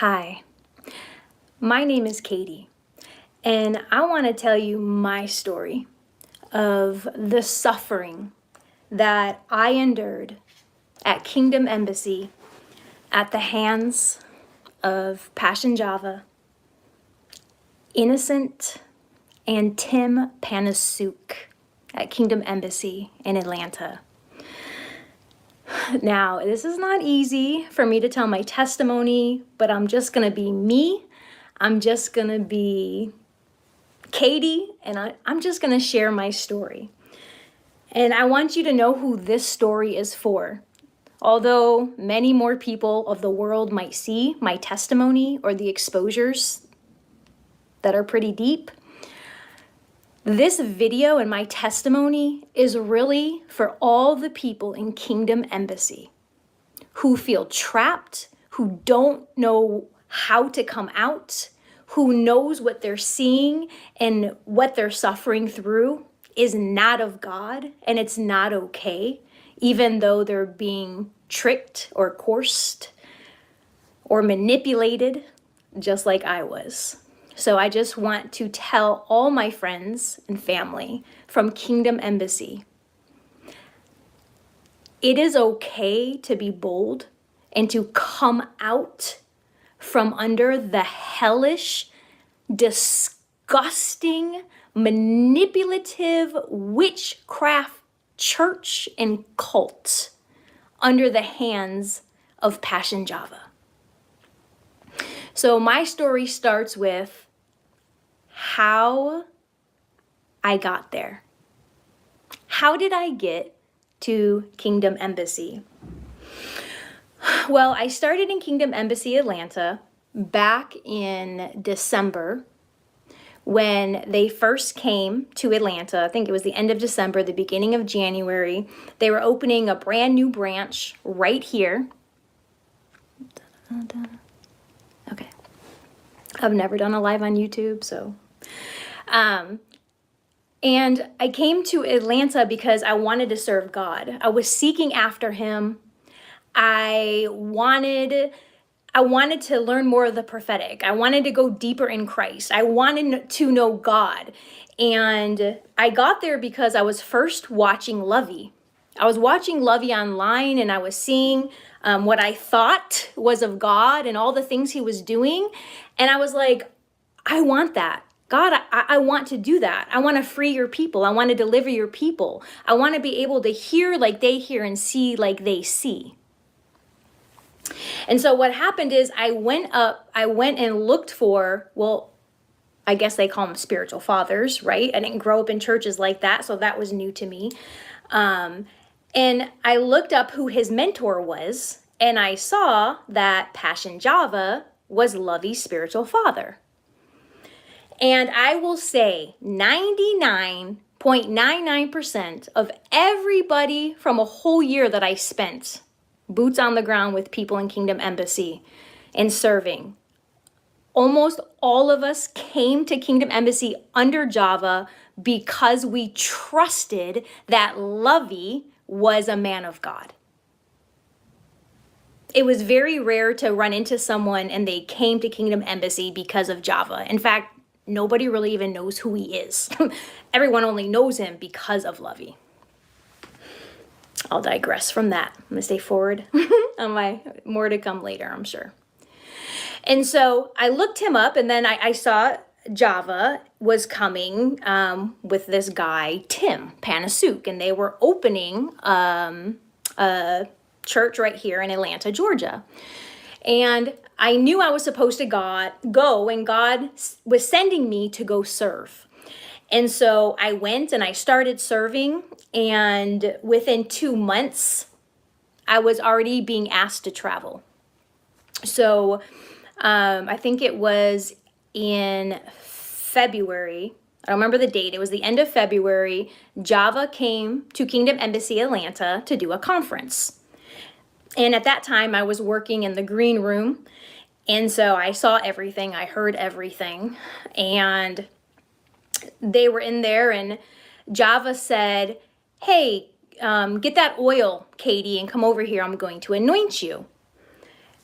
Hi, my name is Katie, and I want to tell you my story of the suffering that I endured at Kingdom Embassy at the hands of Passion Java, Innocent, and Tim Panasuk at Kingdom Embassy in Atlanta. Now, this is not easy for me to tell my testimony, but I'm just going to be me. I'm just going to be Katie, and I'm just going to share my story. And I want you to know who this story is for. Although many more people of the world might see my testimony or the exposures that are pretty deep, this video and my testimony is really for all the people in Kingdom Embassy who feel trapped, who don't know how to come out, who knows what they're seeing and what they're suffering through is not of God and it's not okay, even though they're being tricked or coerced or manipulated, just like I was. So I just want to tell all my friends and family from Kingdom Embassy, it is okay to be bold and to come out from under the hellish, disgusting, manipulative witchcraft church and cult under the hands of Passion Java. So my story starts with how I got there. How did I get to Kingdom Embassy? Well, I started in Kingdom Embassy Atlanta back in December when they first came to Atlanta. I think it was the end of December, the beginning of January. They were opening a brand new branch right here. Okay. I've never done a live on YouTube, so. And I came to Atlanta because I wanted to serve God. I was seeking after Him. I wanted to learn more of the prophetic. I wanted to go deeper in Christ. I wanted to know God. And I got there because I was first watching Lovey. I was watching Lovey online and I was seeing what I thought was of God and all the things He was doing. And I was like, I want that. God, I want to do that. I want to free your people. I want to deliver your people. I want to be able to hear like they hear and see like they see. And so what happened is I went and looked for, well, I guess they call them spiritual fathers, right? I didn't grow up in churches like that, so that was new to me. And I looked up who his mentor was, and I saw that Passion Java was Lovey's spiritual father. And I will say 99.99% of everybody from a whole year that I spent boots on the ground with people in Kingdom Embassy and serving, almost all of us came to Kingdom Embassy under Java because we trusted that Lovey was a man of God. It was very rare to run into someone and they came to Kingdom Embassy because of Java. In fact, nobody really even knows who he is. Everyone only knows him because of Lovey. I'll digress from that. I'm gonna stay forward on my more to come later, I'm sure. And so I looked him up and then I saw Java was coming with this guy, Tim Panasuk, and they were opening a church right here in Atlanta, Georgia. And I knew I was supposed to go and God was sending me to go serve. And so I went and I started serving, and within 2 months, I was already being asked to travel. So I think it was in February. I don't remember the date. It was the end of February. Java came to Kingdom Embassy Atlanta to do a conference. And at that time, I was working in the green room. And so I saw everything. I heard everything. And they were in there and Java said, hey, get that oil, Katie, and come over here. I'm going to anoint you.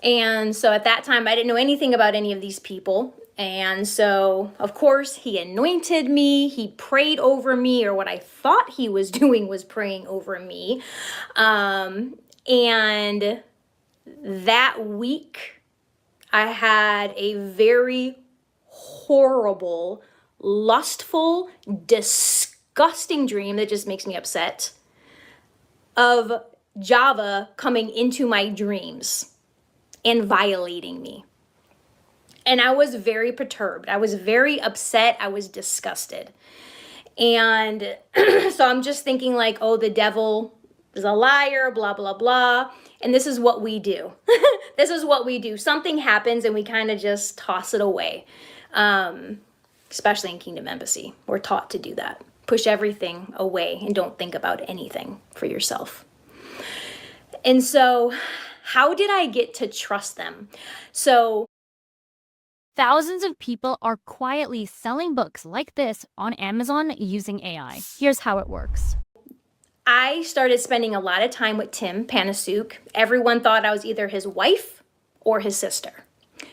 And so at that time, I didn't know anything about any of these people. And so, of course, he anointed me. He prayed over me, or what I thought he was doing was praying over me. And that week, I had a very horrible, lustful, disgusting dream that just makes me upset of Java coming into my dreams and violating me. And I was very perturbed. I was very upset. I was disgusted. And so I'm just thinking like, oh, the devil is a liar, blah, blah, blah. And this is what we do. This is what we do. Something happens and we kind of just toss it away. Especially in Kingdom Embassy. We're taught to do that. Push everything away and don't think about anything for yourself. And so how did I get to trust them? So thousands of people are quietly selling books like this on Amazon using AI. Here's how it works. I started spending a lot of time with Tim Panasuk. Everyone thought I was either his wife or his sister.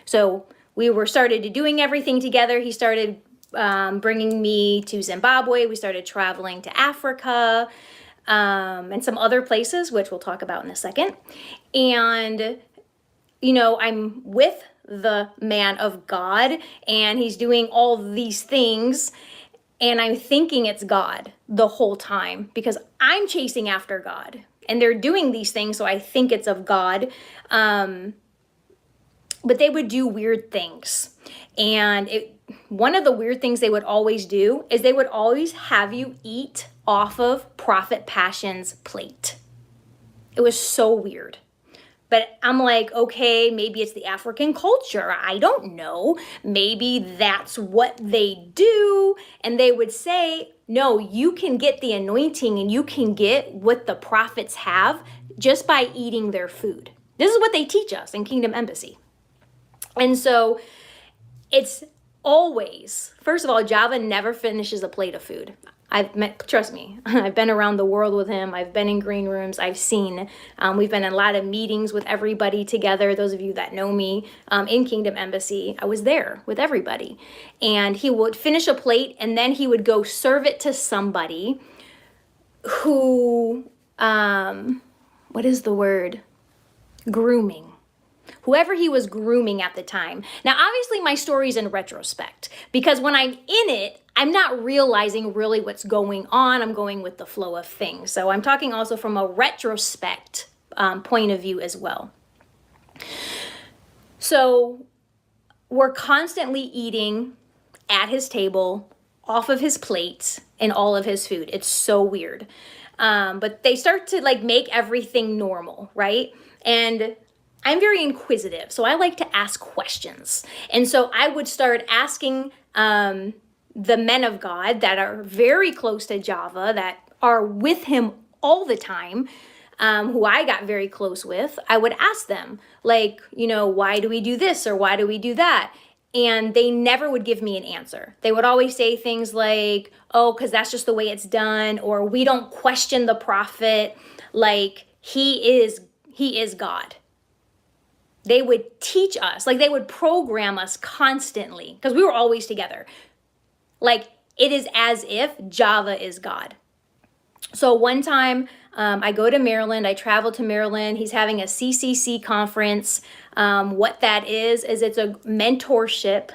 So we started doing everything together. He started bringing me to Zimbabwe. We started traveling to Africa and some other places, which we'll talk about in a second. And, I'm with the man of God and he's doing all these things. And I'm thinking it's God the whole time because I'm chasing after God and they're doing these things. So I think it's of God. But they would do weird things. And one of the weird things they would always do is they would always have you eat off of Prophet Passion's plate. It was so weird. But I'm like, okay, maybe it's the African culture. I don't know. Maybe that's what they do. And they would say, no, you can get the anointing and you can get what the prophets have just by eating their food. This is what they teach us in Kingdom Embassy. And so it's always, first of all, Java never finishes a plate of food. Trust me, I've been around the world with him. I've been in green rooms. I've seen, we've been in a lot of meetings with everybody together. Those of you that know me in Kingdom Embassy, I was there with everybody. And he would finish a plate and then he would go serve it to somebody who, what is the word? Grooming. Whoever he was grooming at the time. Now, obviously my story's in retrospect because when I'm in it, I'm not realizing really what's going on. I'm going with the flow of things. So I'm talking also from a retrospect point of view as well. So we're constantly eating at his table, off of his plate, and all of his food. It's so weird. But they start to make everything normal, right? And I'm very inquisitive, so I like to ask questions. And so I would start asking the men of God that are very close to Java, that are with him all the time, who I got very close with. I would ask them, why do we do this or why do we do that? And they never would give me an answer. They would always say things like, oh, because that's just the way it's done, or we don't question the prophet, he is God. They would teach us, they would program us constantly because we were always together. It is as if Java is God. So one time I go to Maryland, I travel to Maryland. He's having a CCC conference. What that is it's a mentorship.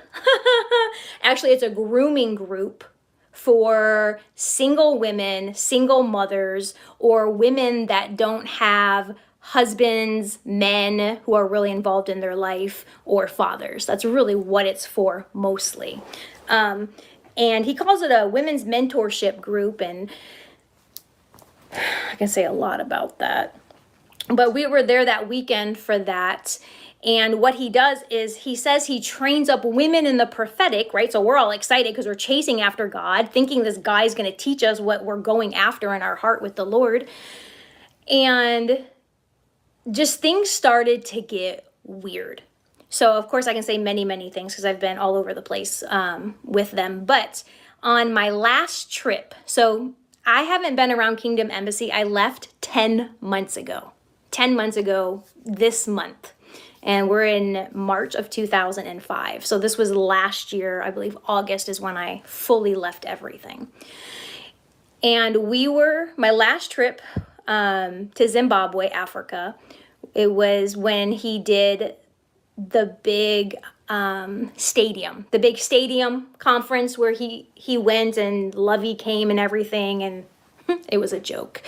Actually, it's a grooming group for single women, single mothers, or women that don't have husbands, men who are really involved in their life, or fathers. That's really what it's for mostly. And he calls it a women's mentorship group, and I can say a lot about that. But we were there that weekend for that. And what he does is he says he trains up women in the prophetic, right? So we're all excited because we're chasing after God, thinking this guy's going to teach us what we're going after in our heart with the Lord. And just things started to get weird. So, of course, I can say many, many things because I've been all over the place with them. But on my last trip, so I haven't been around Kingdom Embassy. I left 10 months ago. 10 months ago this month. And we're in March of 2005. So this was last year, I believe August is when I fully left everything. And my last trip to Zimbabwe, Africa, it was when he did the big stadium conference where he went and Lovey came and everything, and it was a joke.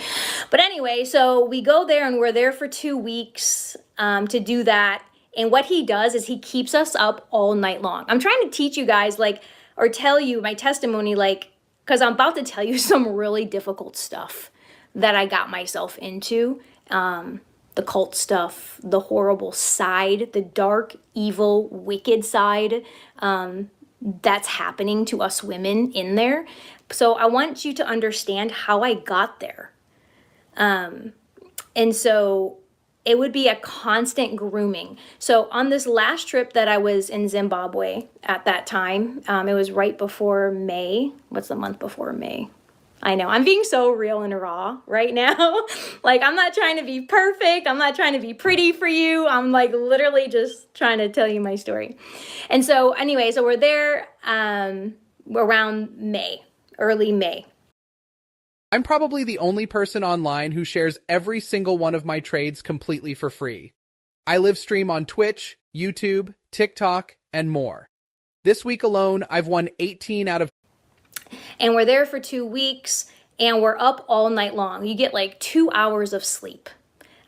But anyway, so we go there and we're there for 2 weeks to do that. And what he does is he keeps us up all night long. I'm trying to teach you guys, or tell you my testimony, because I'm about to tell you some really difficult stuff that I got myself into. The cult stuff, the horrible side, the dark, evil, wicked side that's happening to us women in there. So I want you to understand how I got there. And so it would be a constant grooming. So on this last trip that I was in Zimbabwe at that time, it was right before May. What's the month before May? I know, I'm being so real and raw right now. I'm not trying to be perfect. I'm not trying to be pretty for you. I'm literally just trying to tell you my story. And so anyway, so we're there around May, early May. I'm probably the only person online who shares every single one of my trades completely for free. I live stream on Twitch, YouTube, TikTok, and more. This week alone, I've won 18 out of... And we're there for 2 weeks, and we're up all night long. You get 2 hours of sleep.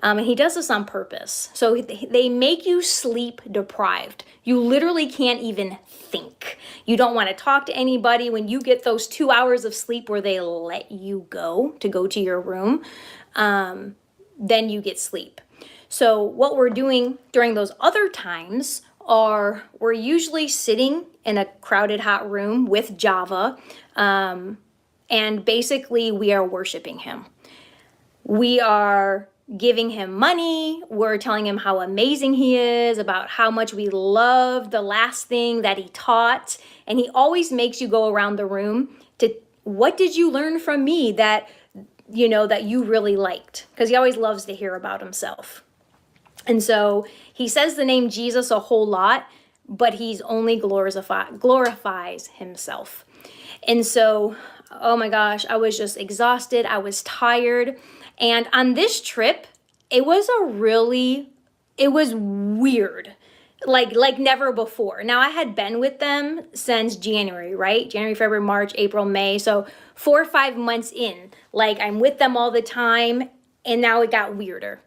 And he does this on purpose. So they make you sleep deprived. You literally can't even think. You don't want to talk to anybody. When you get those 2 hours of sleep where they let you go to your room, then you get sleep. So what we're doing during those other times are we're usually sitting in a crowded hot room with Java, and basically we are worshiping him. We are giving him money. We're telling him how amazing he is, about how much we love the last thing that he taught. And he always makes you go around the room to, what did you learn from me that you really liked? Because he always loves to hear about himself. And so he says the name Jesus a whole lot, but he's only glorifies himself. And so, oh my gosh, I was just exhausted. I was tired. And on this trip, it was weird, like never before. Now, I had been with them since January, right? January, February, March, April, May. So 4 or 5 months in, I'm with them all the time. And now it got weirder.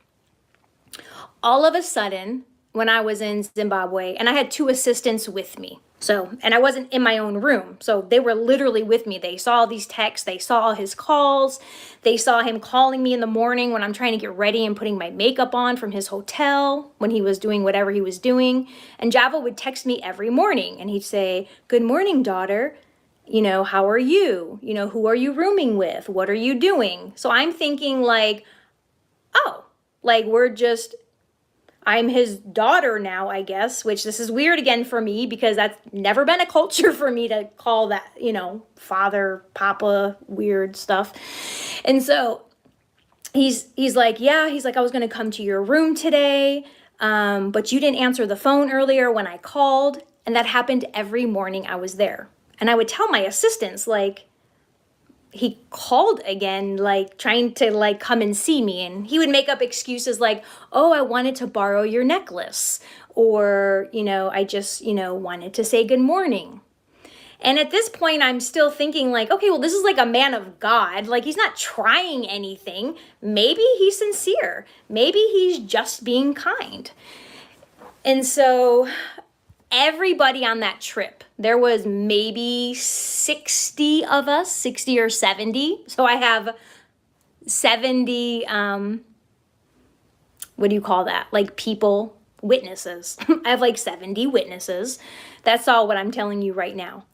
All of a sudden, when I was in Zimbabwe, and I had 2 assistants with me. And I wasn't in my own room. So they were literally with me. They saw these texts. They saw his calls. They saw him calling me in the morning when I'm trying to get ready and putting my makeup on from his hotel when he was doing whatever he was doing. And Java would text me every morning and he'd say, "Good morning, daughter. How are you? Who are you rooming with? What are you doing?" So I'm thinking I'm his daughter now, I guess, which this is weird again for me because that's never been a culture for me to call that, father, papa, weird stuff. And so he's like, "Yeah," he's like, "I was going to come to your room today, but you didn't answer the phone earlier when I called." And that happened every morning I was there. And I would tell my assistants, he called again, trying to come and see me. And he would make up excuses like, "Oh, I wanted to borrow your necklace." Or, "I just, wanted to say good morning." And at this point, I'm still thinking okay, well, this is a man of God. He's not trying anything. Maybe he's sincere. Maybe he's just being kind. And so everybody on that trip, there was maybe 60 of us, 60 or 70. So I have 70, what do you call that? People, witnesses. I have 70 witnesses. That's all what I'm telling you right now.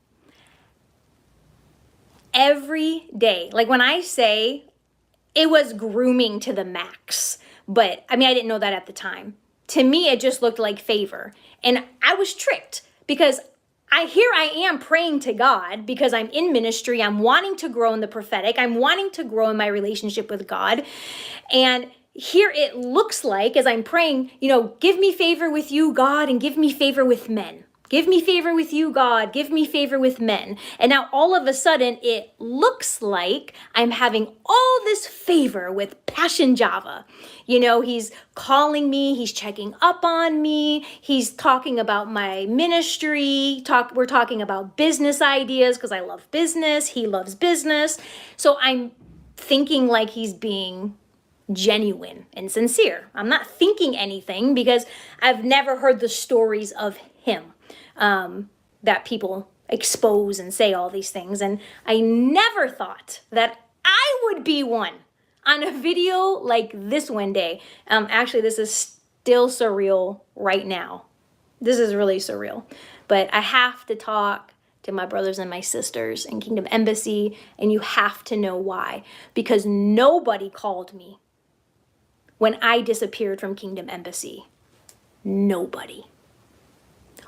Every day, when I say it was grooming to the max, but I didn't know that at the time. To me, it just looked like favor. And I was tricked because I am praying to God because I'm in ministry. I'm wanting to grow in the prophetic. I'm wanting to grow in my relationship with God. And here it looks like, as I'm praying, give me favor with you, God, and give me favor with men. Give me favor with you, God. Give me favor with men. And now all of a sudden, it looks like I'm having all this favor with Passion Java. He's calling me. He's checking up on me. He's talking about my ministry. We're talking about business ideas because I love business. He loves business. So I'm thinking like he's being genuine and sincere. I'm not thinking anything because I've never heard the stories of him that people expose and say all these things. And I never thought that I would be one on a video like this one day. Actually, this is still surreal right now. This is really surreal. But I have to talk to my brothers and my sisters in Kingdom Embassy, and you have to know why. Because nobody called me when I disappeared from Kingdom Embassy. Nobody.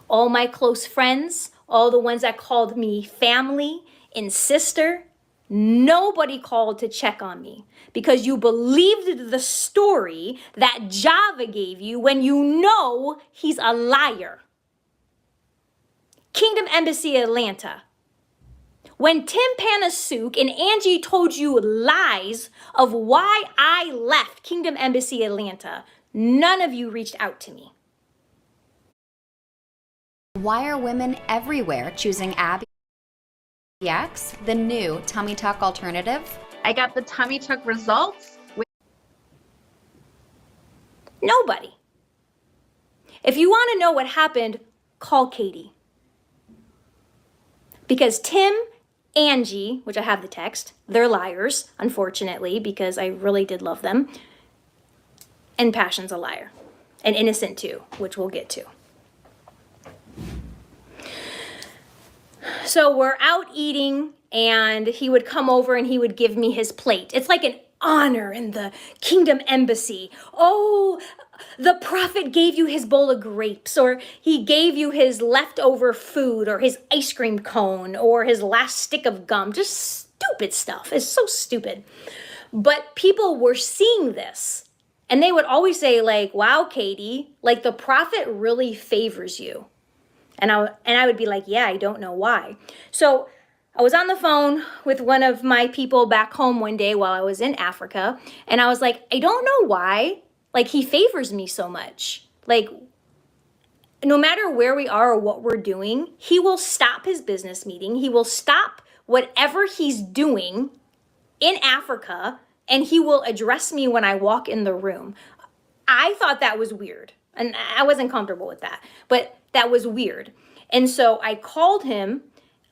All my close friends, all the ones that called me family and sister, nobody called to check on me because you believed the story that Java gave you when you know he's a liar. Kingdom Embassy Atlanta. When Tim Panasuk and Angie told you lies of why I left Kingdom Embassy Atlanta, none of you reached out to me. Why are women everywhere choosing Abby X, the new tummy tuck alternative? I got the tummy tuck results. Nobody. If you want to know what happened, call Katie. Because Tim, Angie, which I have the text, they're liars, unfortunately, because I really did love them. And Passion's a liar. And Innocent too, which we'll get to. So we're out eating, and he would come over and he would give me his plate. It's like an honor in the Kingdom Embassy. Oh, the prophet gave you his bowl of grapes, or he gave you his leftover food, or his ice cream cone, or his last stick of gum. Just stupid stuff. It's so stupid. But people were seeing this, and they would always say, like, wow, Katie, like the prophet really favors you. And I would be like, yeah, I don't know why. So I was on the phone with one of my people back home one day while I was in Africa. And I was like, I don't know why, like he favors me so much. Like no matter where we are or what we're doing, he will stop his business meeting. He will stop whatever he's doing in Africa, and he will address me when I walk in the room. I thought that was weird. And I wasn't comfortable with that, but that was weird. And so I called him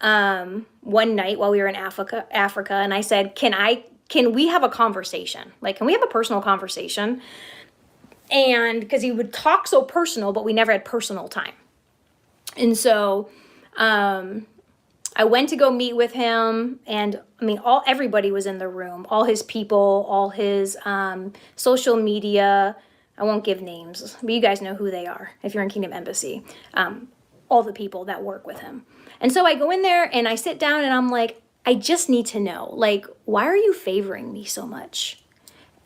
one night while we were in Africa, and I said, can we have a conversation? Like, can we have a personal conversation? And because he would talk so personal, but we never had personal time. And so I went to go meet with him, and I mean, everybody was in the room, all his people, all his social media. I won't give names, but you guys know who they are if you're in Kingdom Embassy. All the people that work with him. And so I go in there and I sit down and I'm like, I just need to know, like, why are you favoring me so much?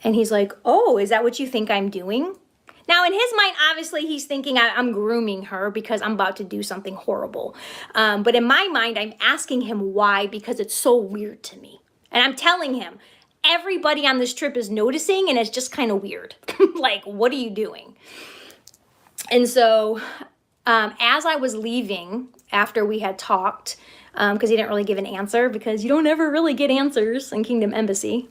And he's like, oh, is that what you think I'm doing? Now, in his mind, obviously, he's thinking I'm grooming her because I'm about to do something horrible. But in my mind, I'm asking him why, because it's so weird to me. And I'm telling him, everybody on this trip is noticing, and it's just kind of weird. Like, what are you doing? And so as I was leaving, after we had talked, because he didn't really give an answer, because you don't ever really get answers in Kingdom Embassy.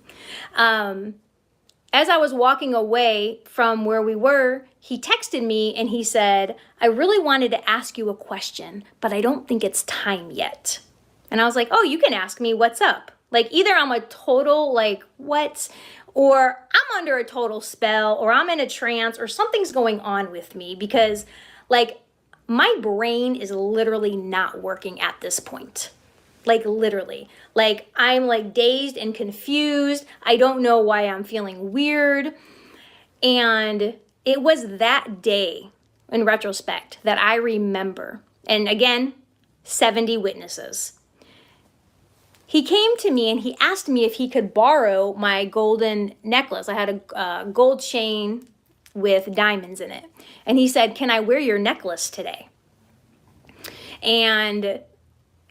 As I was walking away from where we were, he texted me and he said, I really wanted to ask you a question, but I don't think it's time yet. And I was like, oh, you can ask me, what's up? Like, either I'm a total, like, what? Or I'm under a total spell, or I'm in a trance, or something's going on with me, because, like, my brain is literally not working at this point. Like, literally. Like, I'm, like, dazed and confused. I don't know why I'm feeling weird. And it was that day, in retrospect, that I remember. And again, 70 witnesses. he came to me and he asked me if he could borrow my golden necklace. I had a gold chain with diamonds in it. And he said, "Can I wear your necklace today?" And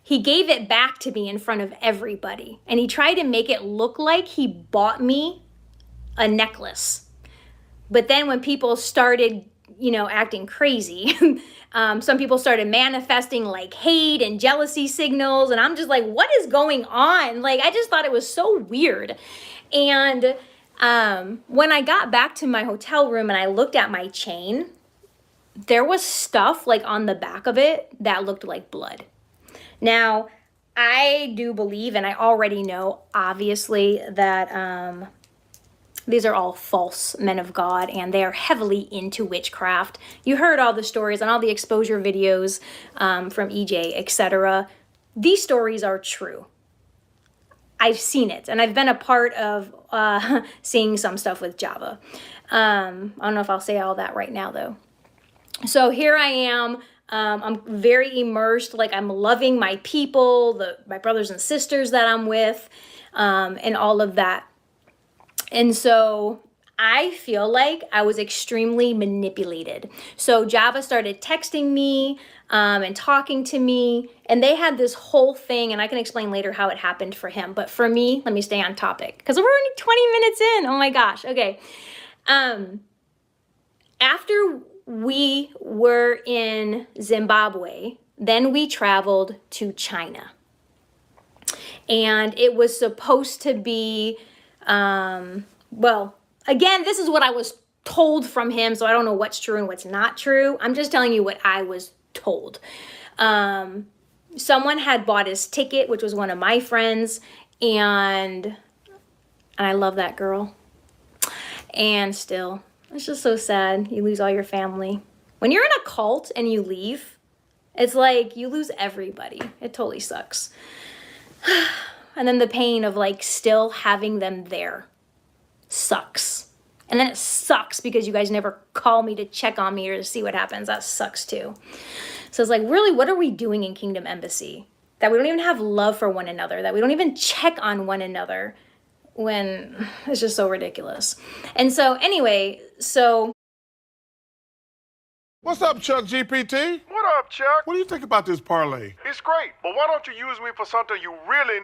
he gave it back to me in front of everybody. And he tried to make it look like he bought me a necklace. But then when people started, acting crazy, some people started manifesting like hate and jealousy signals. And I'm just like, what is going on? Like, I just thought it was so weird. And when I got back to my hotel room and I looked at my chain, there was stuff like on the back of it that looked like blood. Now, I do believe, and I already know, obviously, that these are all false men of God, and they are heavily into witchcraft. You heard all the stories and all the exposure videos from EJ, etc. These stories are true. I've seen it, and I've been a part of seeing some stuff with Java. I don't know if I'll say all that right now, though. So here I am. I'm very immersed, like I'm loving my people, my brothers and sisters that I'm with, and all of that. And so I feel like I was extremely manipulated. So Java started texting me and talking to me, and they had this whole thing, and I can explain later how it happened for him. But for me, let me stay on topic because we're only 20 minutes in. Oh my gosh. Okay. After we were in Zimbabwe, then we traveled to China. And it was supposed to be, well, again, this is what I was told from him, so I don't know what's true and what's not true. I'm just telling you what I was told. Someone had bought his ticket, which was one of my friends, and I love that girl. And still, it's just so sad. You lose all your family. When you're in a cult and you leave, it's like you lose everybody. It totally sucks. And then the pain of like still having them there sucks. And then it sucks because you guys never call me to check on me or to see what happens. That sucks too. So it's like, really, what are we doing in Kingdom Embassy? That we don't even have love for one another, that we don't even check on one another, when it's just so ridiculous. And so anyway, What's up, Chuck GPT? What up, Chuck? What do you think about this parlay? It's great, but why don't you use me for something you really...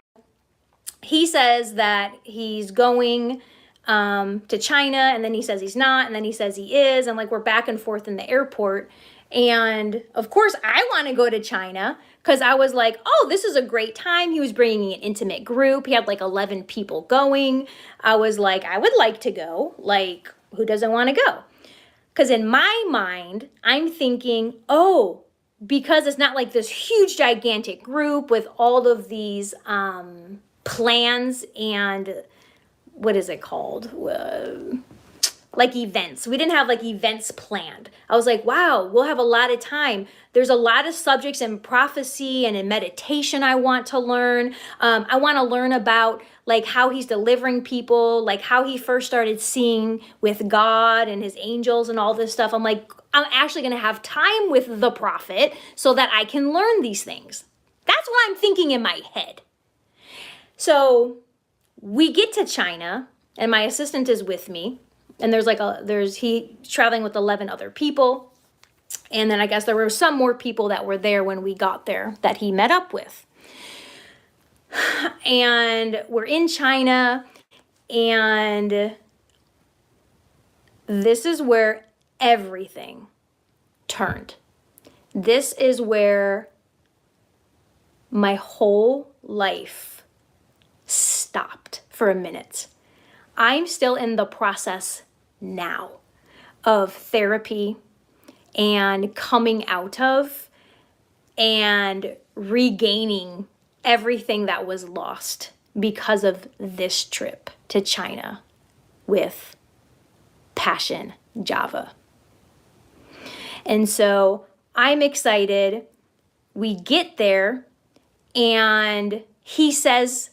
he says that he's going to China, and then he says he's not, and then he says he is, and like we're back and forth in the airport. And of course I want to go to China because I was like, oh, this is a great time. He was bringing an intimate group. He had like 11 people going. I was like, I would like to go. Like, who doesn't want to go? Because in my mind, I'm thinking, oh, because it's not like this huge, gigantic group with all of these plans and what is it called? Like events. We didn't have like events planned. I was like, wow, we'll have a lot of time. There's a lot of subjects in prophecy and in meditation I want to learn. I want to learn about like how he's delivering people, like how he first started seeing with God and his angels and all this stuff. I'm like, I'm actually going to have time with the prophet so that I can learn these things. That's what I'm thinking in my head. So we get to China and my assistant is with me. And he's traveling with 11 other people. And then I guess there were some more people that were there when we got there that he met up with. And we're in China, and this is where everything turned. This is where my whole life stopped for a minute. I'm still in the process now of therapy and coming out of and regaining everything that was lost because of this trip to China with Passion Java. And so I'm excited. We get there and he says,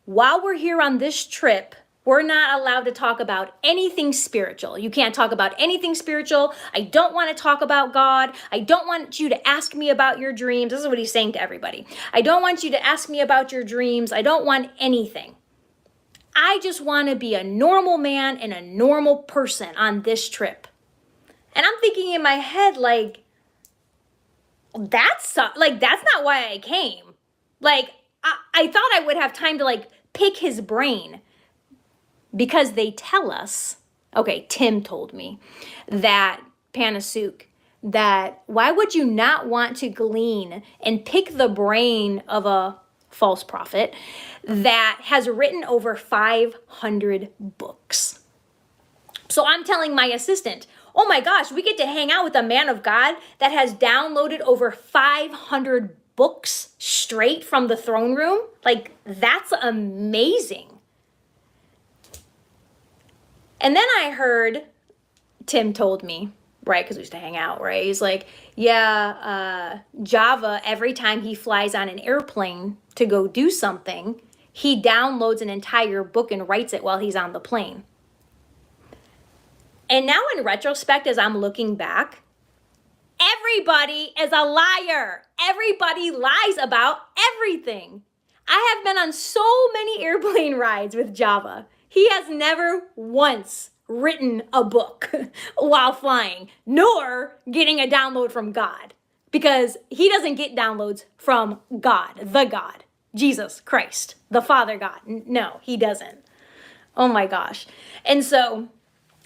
while we're here on this trip, We're not allowed to talk about anything spiritual. You can't talk about anything spiritual. I don't want to talk about God. I don't want you to ask me about your dreams. This is what he's saying to everybody. I don't want you to ask me about your dreams. I don't want anything. I just want to be a normal man and a normal person on this trip. And I'm thinking in my head, like, that's not why I came. Like, I thought I would have time to like pick his brain, because they tell us, okay, Tim told me that, Panasuk, that why would you not want to glean and pick the brain of a false prophet that has written over 500 books? So I'm telling my assistant, oh my gosh, we get to hang out with a man of God that has downloaded over 500 books straight from the throne room? Like, that's amazing. And then I heard, Tim told me, right, because we used to hang out, right? He's like, yeah, Java, every time he flies on an airplane to go do something, he downloads an entire book and writes it while he's on the plane. And now in retrospect, as I'm looking back, everybody is a liar. Everybody lies about everything. I have been on so many airplane rides with Java. He has never once written a book while flying, nor getting a download from God, because he doesn't get downloads from God, the God, Jesus Christ, the Father God. No, he doesn't. Oh my gosh. And so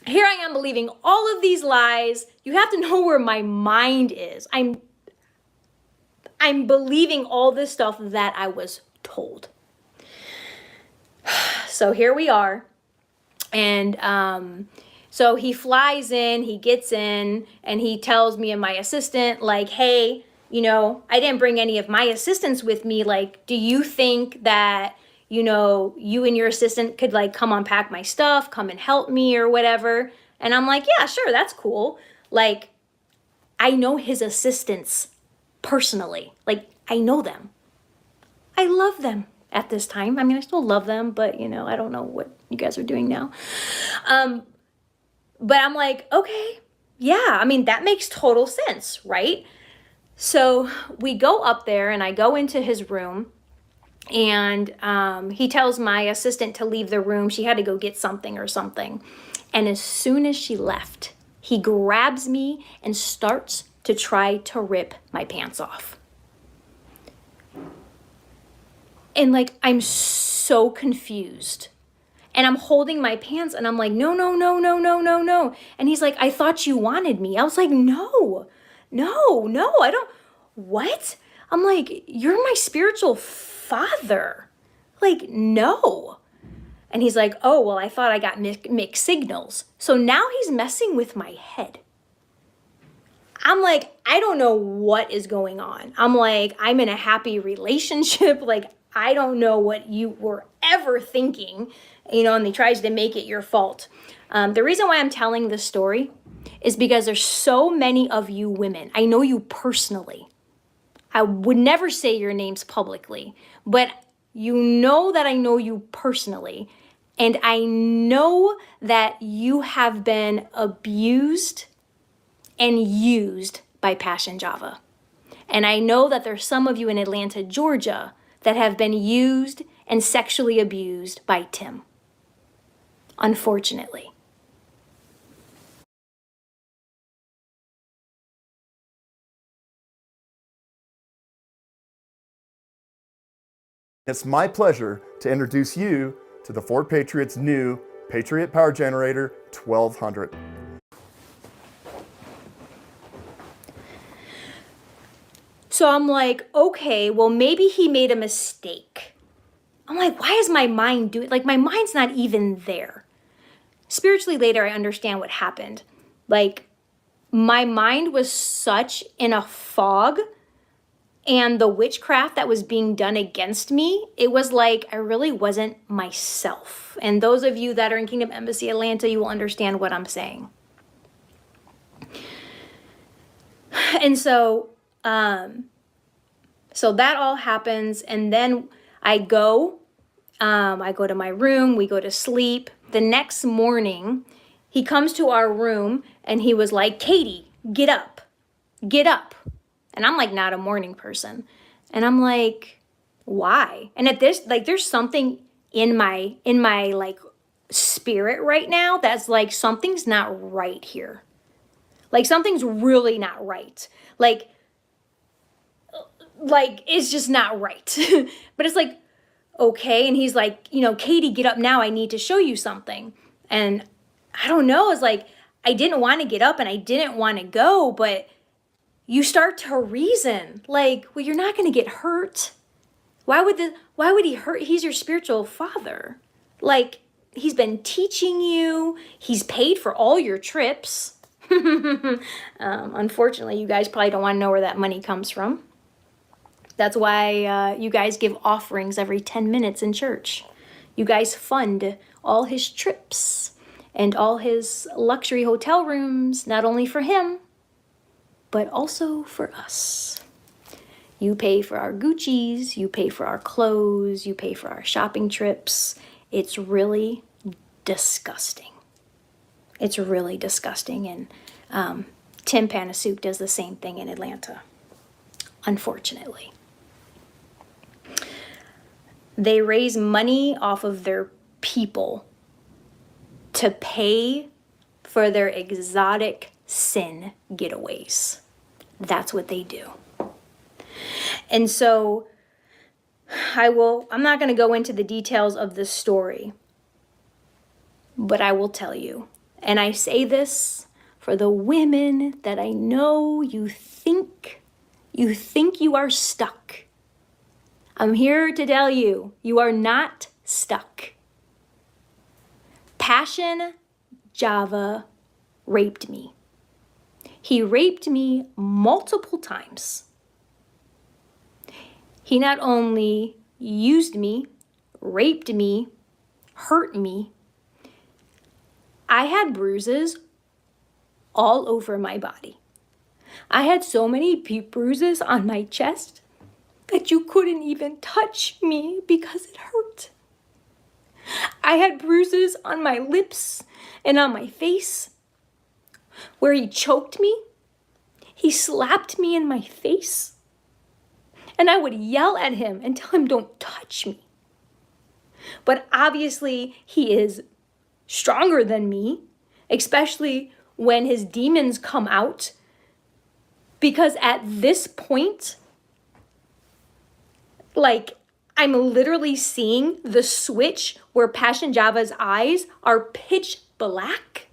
here I am believing all of these lies. You have to know where my mind is. I'm believing all this stuff that I was told. So here we are. And so he flies in, he gets in, and he tells me and my assistant, like, hey, you know, I didn't bring any of my assistants with me. Like, do you think that, you know, you and your assistant could like come unpack my stuff, come and help me or whatever? And I'm like, yeah, sure, that's cool. Like, I know his assistants personally. Like, I know them. I love them at this time. I mean, I still love them, but, you know, I don't know what you guys are doing now. But I'm like, okay, yeah, I mean, that makes total sense, right? So we go up there and I go into his room, and he tells my assistant to leave the room. She had to go get something or something. And as soon as she left, he grabs me and starts to try to rip my pants off. And like, I'm so confused. And I'm holding my pants and I'm like, no, no, no, no, no, no, no. And he's like, I thought you wanted me. I was like, no, I don't. What? I'm like, you're my spiritual father. Like, no. And he's like, oh, well, I thought I got mixed signals. So now he's messing with my head. I'm like, I don't know what is going on. I'm like, I'm in a happy relationship. Like, I don't know what you were ever thinking, you know, and he tries to make it your fault. The reason why I'm telling this story is because there's so many of you women. I know you personally. I would never say your names publicly, but you know that I know you personally. And I know that you have been abused and used by Passion Java. And I know that there's some of you in Atlanta, Georgia, that have been used and sexually abused by Tim. Unfortunately. It's my pleasure to introduce you to the Ford Patriot's new Patriot Power Generator 1200. So I'm like, okay, well, maybe he made a mistake. I'm like, why is my mind doing, like, my mind's not even there. Spiritually later, I understand what happened. Like, my mind was such in a fog, and the witchcraft that was being done against me, it was like I really wasn't myself. And those of you that are in Kingdom Embassy Atlanta, you will understand what I'm saying. And so that all happens, and then I go I go to my room, we go to sleep. The next morning, he comes to our room and he was like, Katie, get up, get up. And I'm like, not a morning person. And I'm like, why? And at this, like, there's something in my like spirit right now that's like, something's not right here. Like, something's really not right. Like it's just not right. But it's like, okay. And he's like, Katie, get up now. I need to show you something. And I don't know. It's like, I didn't want to get up and I didn't want to go, but you start to reason like, well, you're not going to get hurt. Why would he hurt? He's your spiritual father. Like, he's been teaching you. He's paid for all your trips. Unfortunately, you guys probably don't want to know where that money comes from. That's why you guys give offerings every 10 minutes in church. You guys fund all his trips and all his luxury hotel rooms, not only for him, but also for us. You pay for our Gucci's, you pay for our clothes, you pay for our shopping trips. It's really disgusting. It's really disgusting. And Tim Panasuk does the same thing in Atlanta, unfortunately. They raise money off of their people to pay for their exotic sin getaways. That's what they do. And so I'm not going to go into the details of the story, but I will tell you. And I say this for the women that I know you think you are stuck. I'm here to tell you, you are not stuck. Passion Java raped me. He raped me multiple times. He not only used me, raped me, hurt me. I had bruises all over my body. I had so many bruises on my chest that you couldn't even touch me because it hurt. I had bruises on my lips and on my face where he choked me. He slapped me in my face. And I would yell at him and tell him, don't touch me. But obviously he is stronger than me, especially when his demons come out. Because at this point, like, I'm literally seeing the switch where Passion Java's eyes are pitch black.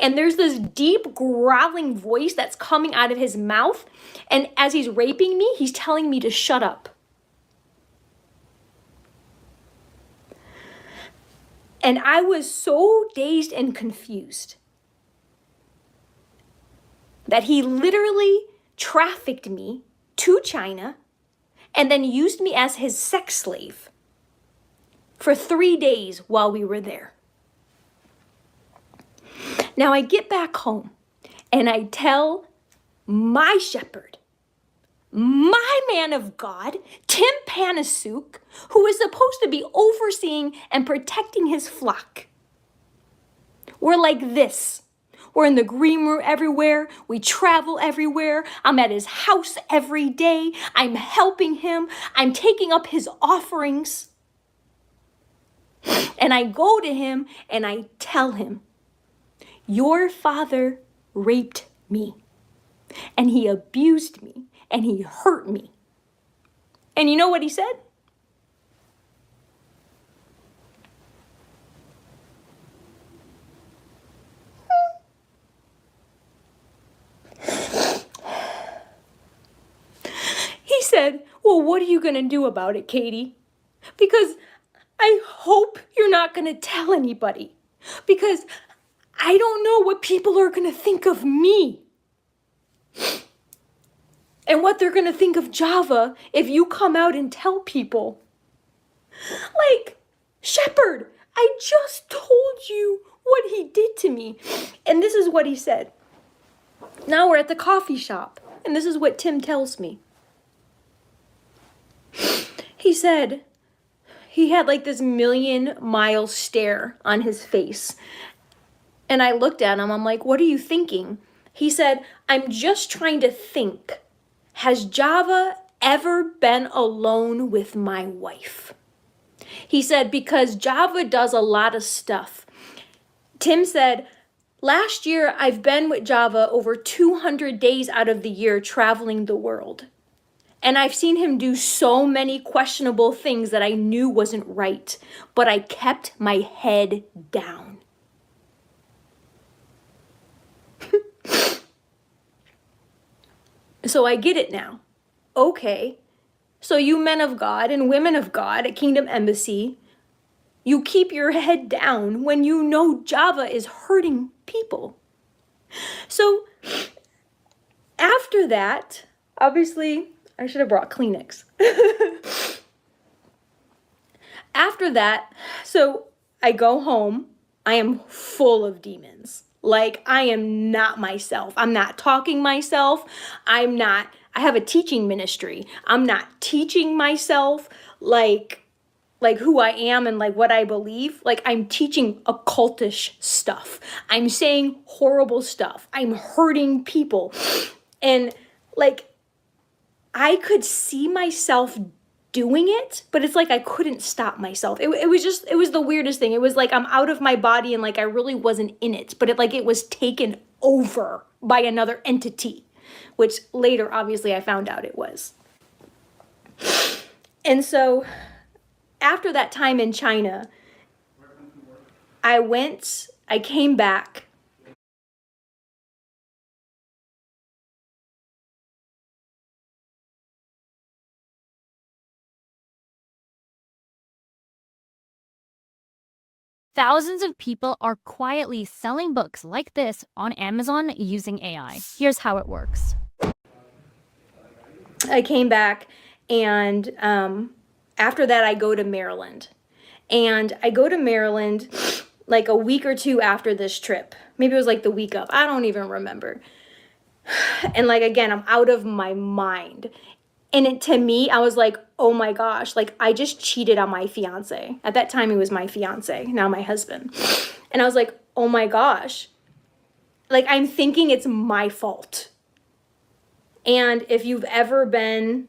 And there's this deep growling voice that's coming out of his mouth. And as he's raping me, he's telling me to shut up. And I was so dazed and confused that he literally trafficked me to China and then used me as his sex slave for 3 days while we were there. Now I get back home and I tell my shepherd, my man of God, Tim Panasuk, who is supposed to be overseeing and protecting his flock. We're like this. We're in the green room everywhere. We travel everywhere. I'm at his house every day. I'm helping him. I'm taking up his offerings. And I go to him and I tell him, your father raped me. And he abused me. And he hurt me. And you know what he said? He said, well, what are you going to do about it, Katie? Because I hope you're not going to tell anybody. Because I don't know what people are going to think of me. And what they're going to think of Java if you come out and tell people. Like, Shepherd, I just told you what he did to me. And this is what he said. Now we're at the coffee shop. And this is what Tim tells me. He said, he had like this million-mile stare on his face. And I looked at him, I'm like, what are you thinking? He said, I'm just trying to think. Has Java ever been alone with my wife? He said, because Java does a lot of stuff. Tim said, last year I've been with Java over 200 days out of the year traveling the world. And I've seen him do so many questionable things that I knew wasn't right, but I kept my head down. So I get it now. Okay, so you men of God and women of God at Kingdom Embassy, you keep your head down when you know Java is hurting people. So after that, obviously, I should have brought Kleenex. After that, so I go home. I am full of demons. Like, I am not myself. I'm not talking myself. I have a teaching ministry. I'm not teaching myself like who I am and like what I believe. Like, I'm teaching occultish stuff. I'm saying horrible stuff. I'm hurting people. And like, I could see myself doing it, but it's like I couldn't stop myself. It was the weirdest thing. It was like I'm out of my body and like I really wasn't in it, but it was taken over by another entity, which later obviously I found out it was. And so after that time in China, I came back. Thousands of people are quietly selling books like this on Amazon using AI. Here's how it works. I came back, and after that, I go to Maryland. And I go to Maryland like a week or two after this trip. Maybe it was like the week of. I don't even remember. And like, again, I'm out of my mind. And to me, I was like, oh my gosh, like I just cheated on my fiance. At that time, he was my fiance, now my husband. And I was like, oh my gosh, like I'm thinking it's my fault. And if you've ever been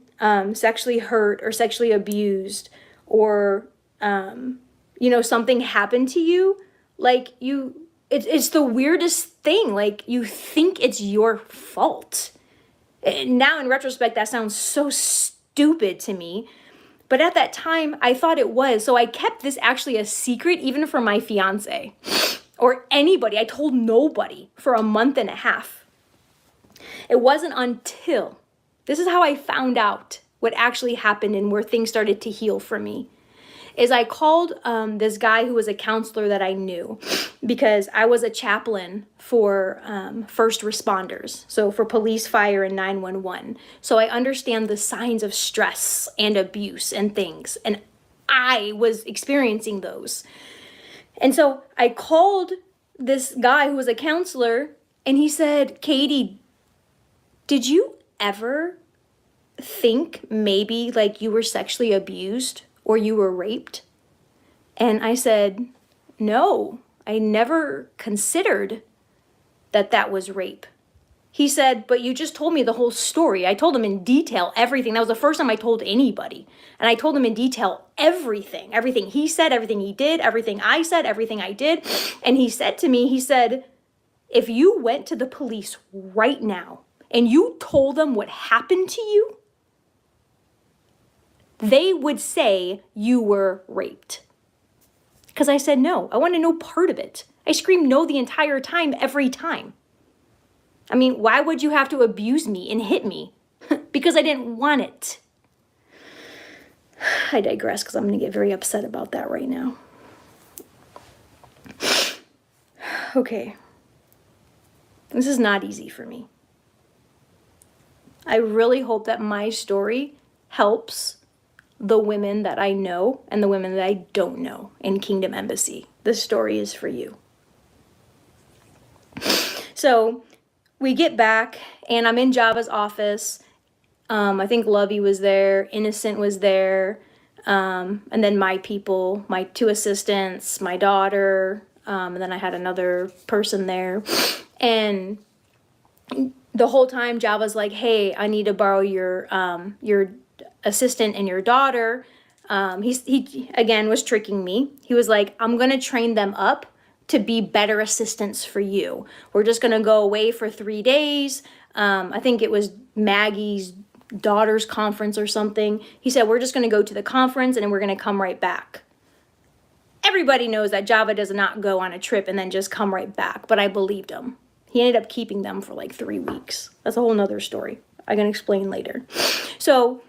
sexually hurt or sexually abused or, something happened to you, like it's the weirdest thing. Like you think it's your fault. Now in retrospect, that sounds so stupid to me. But at that time, I thought it was. So I kept this actually a secret, even from my fiance or anybody. I told nobody for a month and a half. It wasn't until, this is how I found out what actually happened and where things started to heal for me, is I called this guy who was a counselor that I knew because I was a chaplain for first responders, so for police, fire, and 911. So I understand the signs of stress and abuse and things, and I was experiencing those. And so I called this guy who was a counselor, and he said, Katie, did you ever think maybe like you were sexually abused or you were raped? And I said, no, I never considered that was rape. He said, but you just told me the whole story. I told him in detail everything. That was the first time I told anybody. And I told him in detail everything he said, everything he did, everything I said, everything I did. And he said to me, he said, if you went to the police right now and you told them what happened to you, they would say you were raped. Because I said no. I want to know part of it. I screamed no the entire time, every time. I mean, why would you have to abuse me and hit me? Because I didn't want it. I digress because I'm going to get very upset about that right now. Okay. This is not easy for me. I really hope that my story helps the women that I know and the women that I don't know in Kingdom Embassy. This story is for you. So we get back and I'm in Java's office. I think Lovey was there. Innocent was there. And then my people, my 2 assistants, my daughter, and then I had another person there. And the whole time Java's like, hey, I need to borrow your assistant and your daughter. He again was tricking me. He was like, I'm gonna train them up to be better assistants for you. We're just gonna go away for 3 days. I think it was Maggie's daughter's conference or something. He said, we're just gonna go to the conference and then we're gonna come right back. Everybody knows that Java does not go on a trip and then just come right back, but I believed him. He ended up keeping them for like 3 weeks. That's a whole nother story. I can explain later. So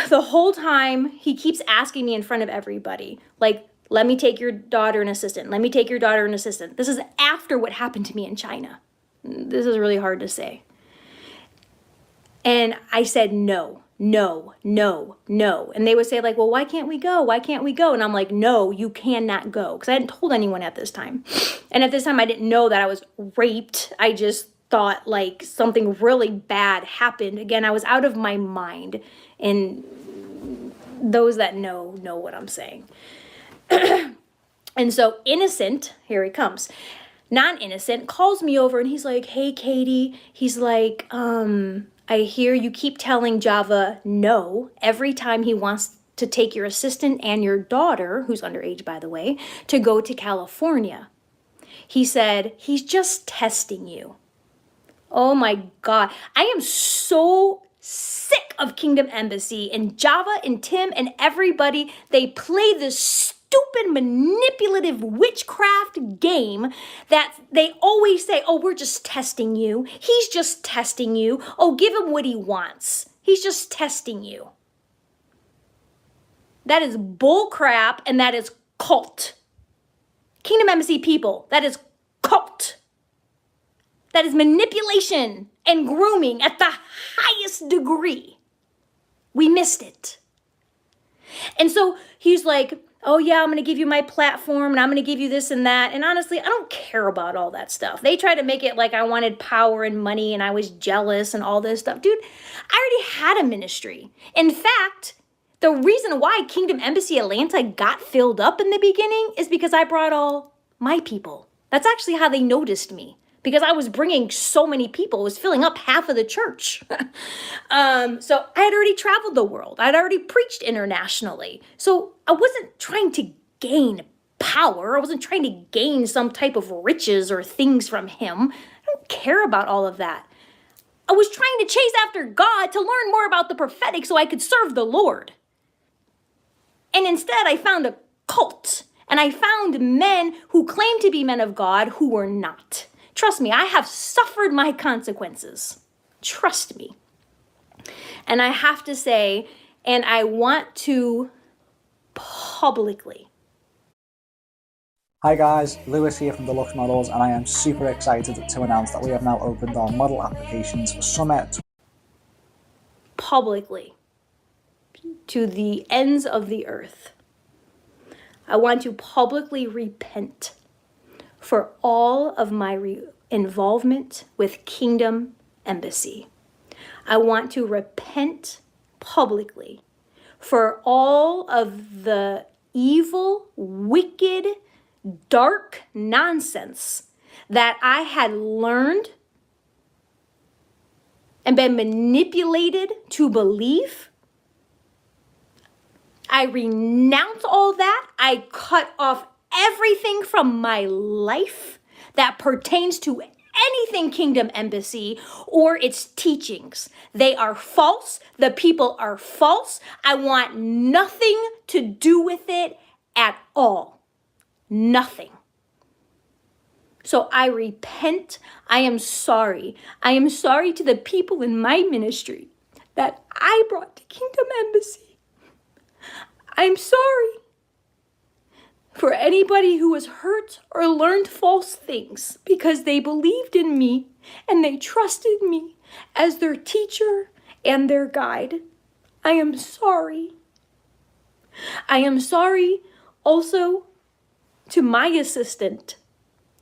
the whole time he keeps asking me in front of everybody, like, let me take your daughter and assistant. Let me take your daughter and assistant. This is after what happened to me in China. This is really hard to say. And I said, no, no, no, no. And they would say like, well, why can't we go? Why can't we go? And I'm like, no, you cannot go. Because I hadn't told anyone at this time. And at this time, I didn't know that I was raped. I just thought like something really bad happened. Again, I was out of my mind. And those that know what I'm saying. And so Innocent, here he comes. Non-innocent calls me over and he's like, hey, Katie. He's like, I hear you keep telling Java no every time he wants to take your assistant and your daughter, who's underage, by the way, to go to California. He said, he's just testing you. Oh my God. I am so sick of Kingdom Embassy and Java and Tim and everybody. They play this stupid manipulative witchcraft game that they always say, oh, we're just testing you. He's just testing you. Oh, give him what he wants. He's just testing you. That is bull crap and that is cult. Kingdom Embassy people, that is cult. That is manipulation and grooming at the highest degree. We missed it. And so he's like, oh yeah, I'm going to give you my platform and I'm going to give you this and that. And honestly, I don't care about all that stuff. They try to make it like I wanted power and money and I was jealous and all this stuff. Dude, I already had a ministry. In fact, the reason why Kingdom Embassy Atlanta got filled up in the beginning is because I brought all my people. That's actually how they noticed me. Because I was bringing so many people. It was filling up half of the church. So I had already traveled the world. I'd already preached internationally. So I wasn't trying to gain power. I wasn't trying to gain some type of riches or things from him. I don't care about all of that. I was trying to chase after God to learn more about the prophetic so I could serve the Lord. And instead I found a cult. And I found men who claimed to be men of God who were not. Trust me, I have suffered my consequences. Trust me. And I have to say, and I want to publicly. Hi guys, Lewis here from Deluxe Models, and I am super excited to announce that we have now opened our model applications for summer. Publicly. To the ends of the earth. I want to publicly repent for all of my involvement with Kingdom Embassy. I want to repent publicly for all of the evil, wicked, dark nonsense that I had learned and been manipulated to believe. I renounce all that. I cut off everything from my life that pertains to anything Kingdom Embassy or its teachings. They are false. The people are false. I want nothing to do with it at all. Nothing. So I repent. I am sorry. I am sorry to the people in my ministry that I brought to Kingdom Embassy. I'm sorry for anybody who was hurt or learned false things because they believed in me and they trusted me as their teacher and their guide. I am sorry. I am sorry also to my assistant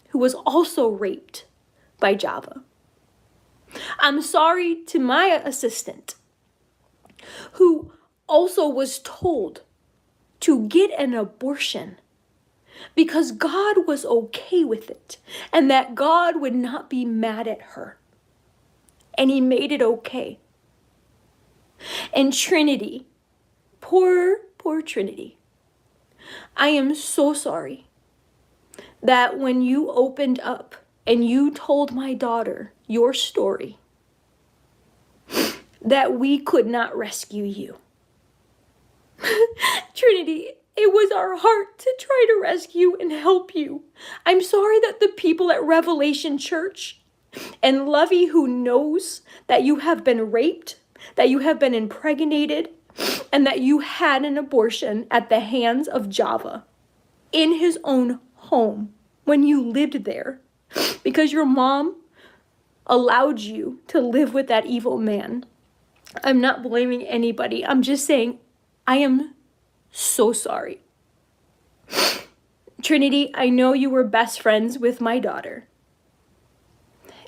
who was also raped by Java. I'm sorry to my assistant who also was told to get an abortion because God was okay with it and that God would not be mad at her. And he made it okay. And Trinity, poor Trinity, I am so sorry that when you opened up and you told my daughter your story, that we could not rescue you. Trinity, it was our heart to try to rescue and help you. I'm sorry that the people at Revelation Church and Lovey, who knows that you have been raped, that you have been impregnated, and that you had an abortion at the hands of Java in his own home when you lived there because your mom allowed you to live with that evil man. I'm not blaming anybody. I'm just saying I am so sorry. Trinity, I know you were best friends with my daughter,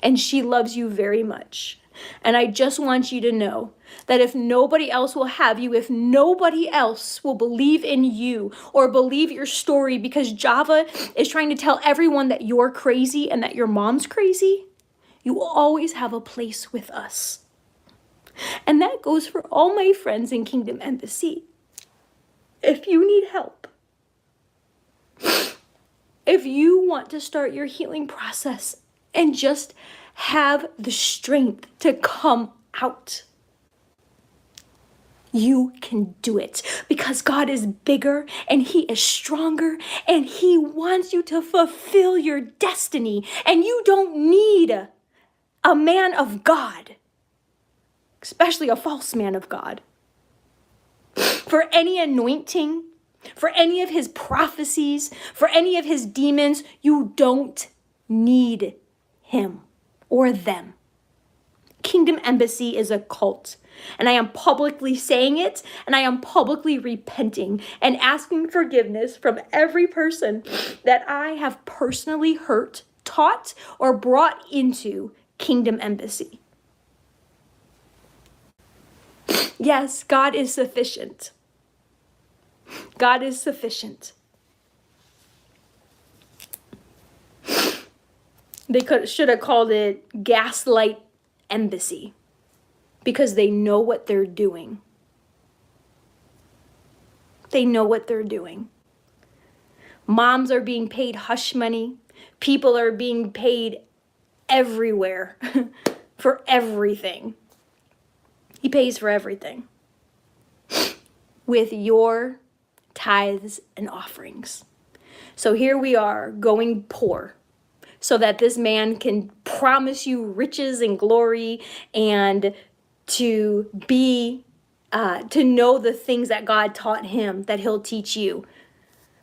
and she loves you very much. And I just want you to know that if nobody else will have you, if nobody else will believe in you or believe your story because Java is trying to tell everyone that you're crazy and that your mom's crazy, you will always have a place with us. And that goes for all my friends in Kingdom Embassy. If you need help, if you want to start your healing process and just have the strength to come out, you can do it because God is bigger and he is stronger and he wants you to fulfill your destiny, and you don't need a man of God, especially a false man of God, for any anointing, for any of his prophecies, for any of his demons. You don't need him or them. Kingdom Embassy is a cult, and I am publicly saying it, and I am publicly repenting and asking forgiveness from every person that I have personally hurt, taught, or brought into Kingdom Embassy. Yes, God is sufficient. God is sufficient. They should have called it Gaslight Embassy because they know what they're doing. They know what they're doing. Moms are being paid hush money. People are being paid everywhere for everything. He pays for everything with your tithes and offerings. So here we are going poor so that this man can promise you riches and glory and to know the things that God taught him that he'll teach you.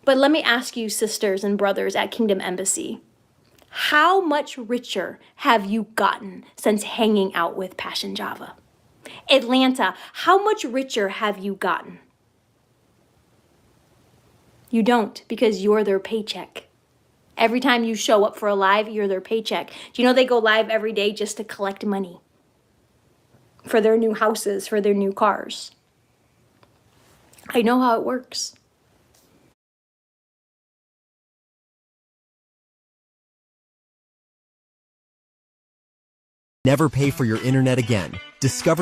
But let me ask you, sisters and brothers at Kingdom Embassy, how much richer have you gotten since hanging out with Passion Java? Atlanta, how much richer have you gotten? You don't, because you're their paycheck. Every time you show up for a live, you're their paycheck. Do you know they go live every day just to collect money for their new houses, for their new cars? I know how it works. Never pay for your internet again. Discover